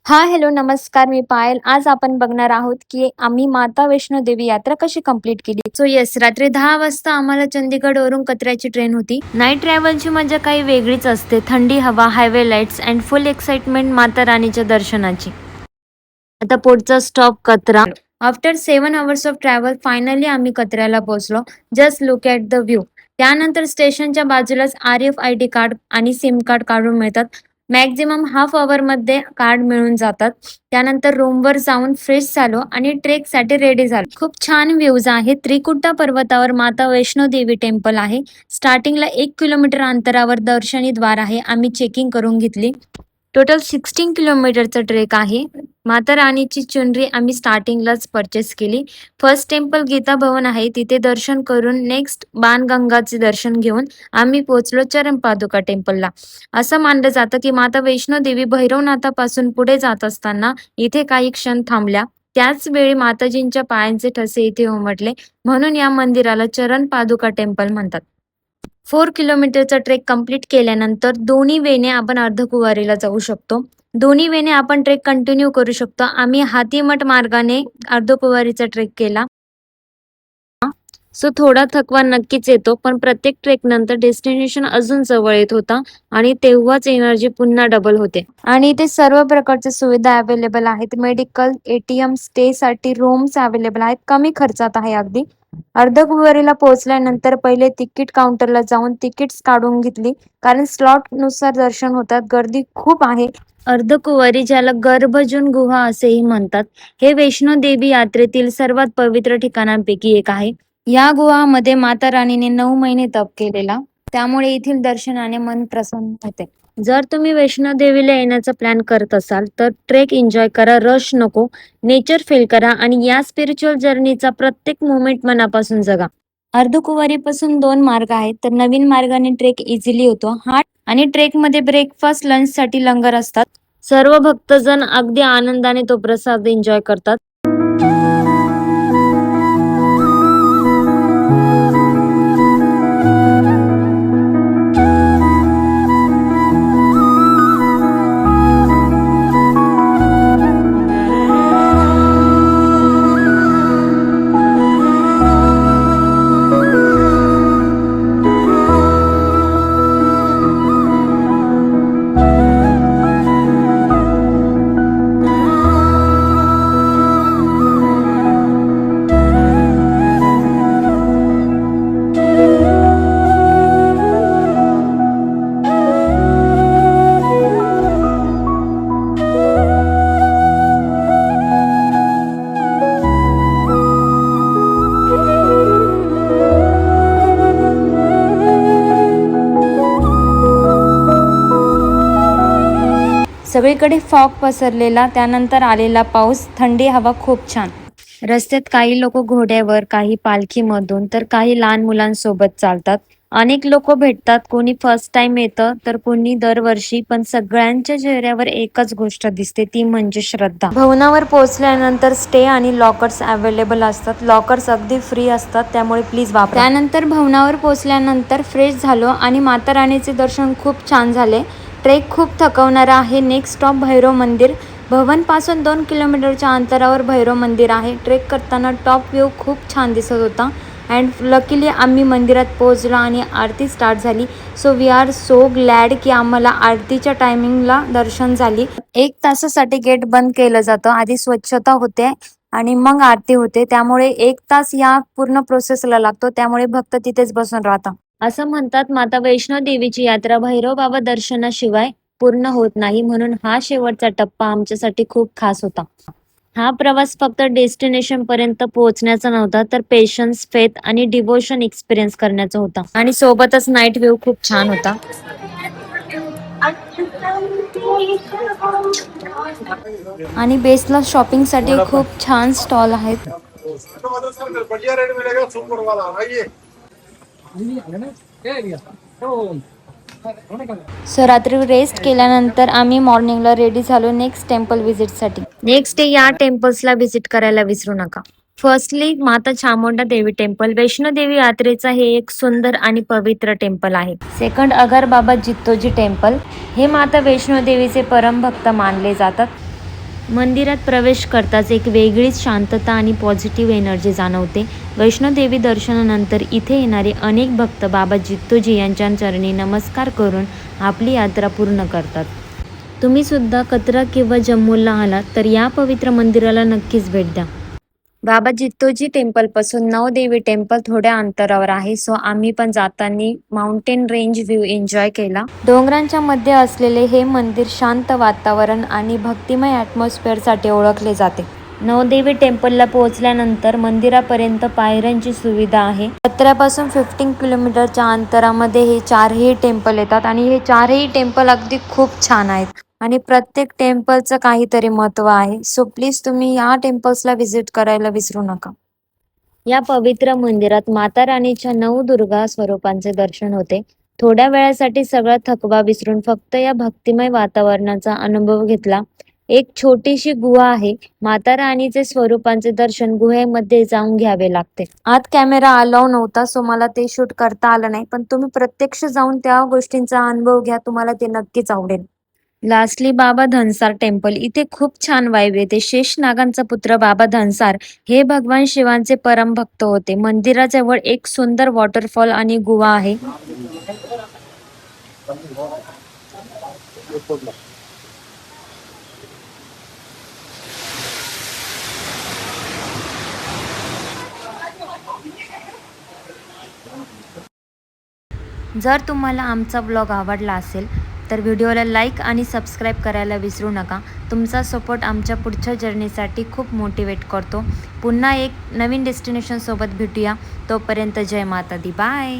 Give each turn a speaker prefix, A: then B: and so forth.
A: Hello, नमस्कार. मी पायल. आज आपण बघणार आहोत की आम्ही माता वैष्णो देवी यात्रा कशी कंप्लीट केली. सो येस, रात्री 10 वाजता आम्हाला चंदीगडवरून कटराची ट्रेन होती. नाईट ट्रॅव्हलची मजा काही वेगळीच असते. थंडी हवा, highway lights and full excitement माता राणीच्या दर्शनाची. आता पुढचा स्टॉप कतरा. After 7 hours of travel finally आम्ही कतऱ्याला पोहोचलो. Just look at the view. त्यानंतर स्टेशनच्या बाजूलाच RFID कार्ड आणि सिम कार्ड काढून मिळतात. मॅक्झिमम हाफ मध्ये कार्ड मिळून जातात. त्यानंतर रूमवर जाऊन फ्रेश झालो आणि ट्रेकसाठी रेडी झालो. खूप छान व्ह्यूज आहे. त्रिकुटा पर्वतावर माता वैष्णो देवी टेम्पल आहे. स्टार्टिंगला 1 किलोमीटर अंतरावर दर्शनी द्वार आहे. आम्ही चेकिंग करून घेतली. टोटल 16 किलोमीटरचा ट्रेक आहे. माता राणीची चुनरी आम्ही स्टार्टिंगलाच परचेस केली. फर्स्ट टेम्पल गीता भवन आहे, तिथे दर्शन करून नेक्स्ट बाणगंगाचे दर्शन घेऊन आम्ही पोहोचलो चरणपादुका टेम्पलला. असं मानलं जातं की माता वैष्णो देवी भैरवनाथापासून पुढे जात असताना इथे काही क्षण थांबल्या. त्याच वेळी माताजींच्या पायांचे ठसे इथे उमटले, म्हणून या मंदिराला चरणपादुका टेम्पल म्हणतात. 4 किलोमीटरचा ट्रेक कंप्लीट केल्यानंतर दोन्ही वेने आपण अर्धकुवारीला जाऊ शकतो. दोन्ही वेने आपण ट्रेक कंटिन्यू करू शकतो. आम्ही हातीमठ मार्गाने अर्धकुवारीचा ट्रेक केला. सो थोडा थकवा नक्कीच येतो, पण प्रत्येक ट्रेक नंतर डेस्टिनेशन अजून जवळ येत होता आणि तेव्हाच एनर्जी पुन्हा डबल होते. आणि इथे सर्व प्रकारच्या सुविधा अवेलेबल आहेत. मेडिकल, ATM, स्टे साठी रूम्स अवेलेबल आहेत. कमी खर्चात आहे अगदी. अर्धकुवारीला पोहोचल्यानंतर पहिले तिकीट काउंटरला जाऊन तिकीट्स काढून घेतली, कारण स्लॉट नुसार दर्शन होतात. गर्दी खूप आहे. अर्धकुवारी, ज्याला गर्भजून गुहा असेही म्हणतात, हे वैष्णो देवी यात्रेतील सर्वात पवित्र ठिकाणांपैकी एक आहे. या गुहामध्ये माता राणीने 9 महिने तप केलेला, त्यामुळे येथील दर्शनाने मन प्रसन्न होते. जर तुम्ही वैष्णो देवीला येण्याचा प्लॅन करत असाल तर ट्रेक एन्जॉय करा, रश नको, नेचर फील करा आणि या स्पिरिच्युअल जर्नीचा प्रत्येक मोमेंट मनापासून जगा. अर्धकुवारीपासून 2 मार्ग आहेत, तर नवीन मार्गाने ट्रेक इझिली होतो. आणि ट्रेकमध्ये ब्रेकफास्ट, लंचसाठी लंगर असतात. सर्व भक्तजण अगदी आनंदाने तो प्रसाद एन्जॉय करतात. सगळीकडे फॉग पसरलेला, त्यानंतर आलेला पाऊस, थंडी हवा खूप छान. रस्त्यात काही लोक घोड्यावर, काही पालखीमधून, तर काही लहान मुलांसोबत चालतात. अनेक लोक भेटतात. कोणी फर्स्ट टाइम येतं तर कोणी दरवर्षी, पण सगळ्यांच्या चेहऱ्यावर एकच गोष्ट दिसते, ती म्हणजे श्रद्धा. भवनावर पोहोचल्यानंतर स्टे आणि लॉकर्स अवेलेबल असतात. लॉकर्स अगदी फ्री असतात, त्यामुळे प्लीज वापरा. त्यानंतर भवनावर पोहोचल्यानंतर फ्रेश झालो आणि माता राणीचे दर्शन खूप छान झाले. ट्रेक खूप थकवणारा आहे. नेक्स्ट स्टॉप भैरव मंदिर. भवनपासून 2 किलोमीटरच्या अंतरावर भैरव मंदिर आहे. ट्रेक करताना टॉप व्ह्यू खूप छान दिसत होता. अँड लकीली आम्ही मंदिरात पोहोचलो आणि आरती स्टार्ट झाली. So we are so glad की आम्हाला आरतीच्या टायमिंगला दर्शन झाली. 1 तासासाठी गेट बंद केलं जातं. आधी स्वच्छता होते आणि मग आरती होते, त्यामुळे 1 तास या पूर्ण प्रोसेसला लागतो. त्यामुळे भक्त तिथेच बसून राहतात. असं म्हणतात, माता वैष्णो देवीची यात्रा भैरव बाबा दर्शनाशिवाय पूर्ण होत नाही, म्हणून हा शेवटचा टप्पा आमच्यासाठी खूप खास होता. हा प्रवास फक्त डेस्टिनेशन पर्यंत पोहोचण्याचा नव्हता, तर पेशन्स, फेथ आणि डिव्होशन एक्सपिरियन्स करण्याचा होता. आणि सोबतच नाईट व्ह्यू खूप छान होता. आणि बेसला शॉपिंग साठी खूप छान स्टॉल आहेत. सो रात्री रेस्ट केल्यानंतर आम्ही मॉर्निंगला रेडी झालो नेक्स्ट टेम्पल व्हिजिटसाठी. नेक्स्ट डे या टेम्पल्सला व्हिजिट करायला विसरू नका. फर्स्टली माता चामुंडा देवी टेम्पल. वैष्णो देवी यात्रेचा हे एक सुंदर आणि पवित्र टेम्पल आहे. सेकंड, अगर बाबा जित्तोजी टेम्पल. हे माता वैष्णो देवीचे परमभक्त मानले जातात. मंदिरात प्रवेश करताच एक वेगळीच शांतता आणि पॉझिटिव्ह एनर्जी जाणवते. वैष्णोदेवी दर्शनानंतर इथे येणारे अनेक भक्त बाबा जित्तोजी यांच्या चरणी नमस्कार करून आपली यात्रा पूर्ण करतात. तुम्ही सुद्धा कटरा किंवा जम्मूला आलात तर या पवित्र मंदिराला नक्कीच भेट द्या. बाबा जित्तोजी टेम्पलपासून नवदेवी टेम्पल थोड्या अंतरावर आहे. सो आम्ही पण जाताना माउंटेन रेंज व्ह्यू एन्जॉय केला. डोंगरांच्या मध्ये असलेले हे मंदिर शांत वातावरण आणि भक्तिमय ॲटमॉस्फिअरसाठी ओळखले जाते. नवदेवी टेम्पलला पोहोचल्यानंतर मंदिरापर्यंत पायऱ्यांची सुविधा आहे. कटऱ्यापासून 15 किलोमीटरच्या अंतरामध्ये हे चारही टेम्पल येतात आणि हे चारही टेम्पल अगदी खूप छान आहेत आणि प्रत्येक टेम्पलचं काहीतरी महत्त्व आहे. सो प्लीज तुम्ही या टेम्पल्सला व्हिजिट करायला विसरू नका. या पवित्र मंदिरात माता राणीच्या 9 दुर्गा स्वरूपांचे दर्शन होते. थोड्या वेळासाठी सगळा थकवा विसरून फक्त या भक्तिमय वातावरणाचा अनुभव घेतला. एक छोटीशी गुहा आहे. माता राणीचे स्वरूपांचे दर्शन गुहेमध्ये जाऊन घ्यावे लागते. आत कॅमेरा अलाव नव्हता सो मला ते शूट करता आलं नाही, पण तुम्ही प्रत्यक्ष जाऊन त्या गोष्टींचा अनुभव घ्या, तुम्हाला ते नक्कीच आवडेल. लास्टली बाबा धनसार टेम्पल. इथे खूप छान वाईब येते. शेषनागांचा पुत्र बाबा धनसार हे भगवान शिवांचे परम भक्त होते. मंदिराजवळ एक सुंदर वॉटरफॉल आणि गुहा आहे. जर तुम्हाला आमचा ब्लॉग आवडला असेल तर व्हिडिओला लाईक आणि सबस्क्राईब करायला विसरू नका. तुमचा सपोर्ट आमच्या पुढच्या जर्नीसाठी खूप मोटिवेट करतो. पुन्हा एक नवीन डेस्टिनेशनसोबत भेटूया. तोपर्यंत जय माता दी. बाय.